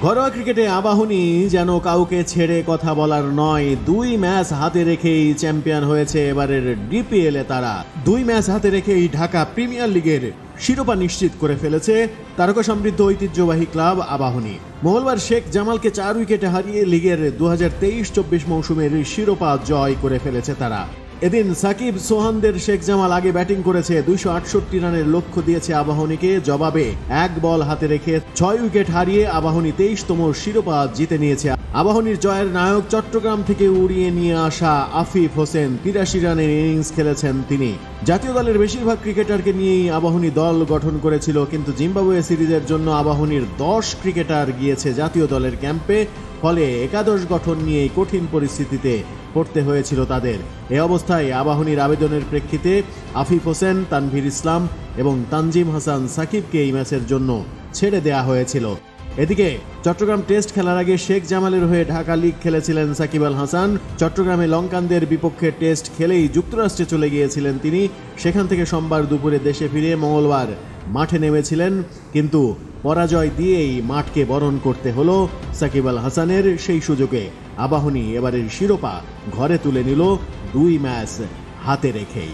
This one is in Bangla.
ঘরোয়া ক্রিকেটে আবাহনী যেন কাউকে ছেড়ে কথা বলার নয়। 2 ম্যাচ হাতে রেখেই চ্যাম্পিয়ন হয়েছে এবারের ডিপিএলে। তারা 2 ম্যাচ হাতে রেখেই ঢাকা প্রিমিয়ার লিগের শিরোপা নিশ্চিত করে ফেলেছে তারকা সমৃদ্ধ ঐতিহ্যবাহী ক্লাব আবাহনী। মঙ্গলবার শেখ জামালকে 4 উইকেটে হারিয়ে লিগের 2023-24 মৌসুমের শিরোপা জয় করে ফেলেছে তারা। এদিন সাকিব সোহানদের শেখ জামাল আগে ব্যাটিং করেছে। 268 রানের লক্ষ্য দিয়েছে আবাহনীকে। জবাবে 1 বল হাতে রেখে 6 উইকেট হারিয়ে আবাহনী 23তম শিরোপা জিতে নিয়েছে। আবাহনীর জয়ের নায়ক চট্টগ্রাম থেকে উড়িয়ে নিয়ে আসা আফিফ হোসেন 83 রানের ইনিংস খেলেছেন তিনি। জাতীয় দলের বেশিরভাগ ক্রিকেটারকে নিয়েই আবাহনী দল গঠন করেছিল, কিন্তু জিম্বাবুয়ে সিরিজের জন্য আবাহনীর 10 ক্রিকেটার গিয়েছে জাতীয় দলের ক্যাম্পে। ফলে একাদশ গঠন নিয়েই কঠিন পরিস্থিতিতে পড়তে হয়েছিল তাদের। এ অবস্থায় আবাহনীর আবেদনের প্রেক্ষিতে আফিফ হোসেন, তানভীর ইসলাম এবং তানজিম হাসান সাকিবকে এই ম্যাচের জন্য ছেড়ে দেয়া হয়েছিল। এদিকে চট্টগ্রাম টেস্ট খেলার আগে শেখ জামালের হয়ে ঢাকা লিগ খেলেছিলেন সাকিব আল হাসান। চট্টগ্রামে লঙ্কানদের বিপক্ষে টেস্ট খেলেই যুক্তরাষ্ট্রে চলে গিয়েছিলেন তিনি। সেখান থেকে সোমবার দুপুরে দেশে ফিরে মঙ্গলবার মাঠে নেমেছিলেন, কিন্তু পরাজয় দিয়েই মাঠকে বরণ করতে হলো সাকিব আল হাসানের। সেই সুযোগে আবাহনী এবারের শিরোপা ঘরে তুলে নিল 2 ম্যাচ হাতে রেখেই।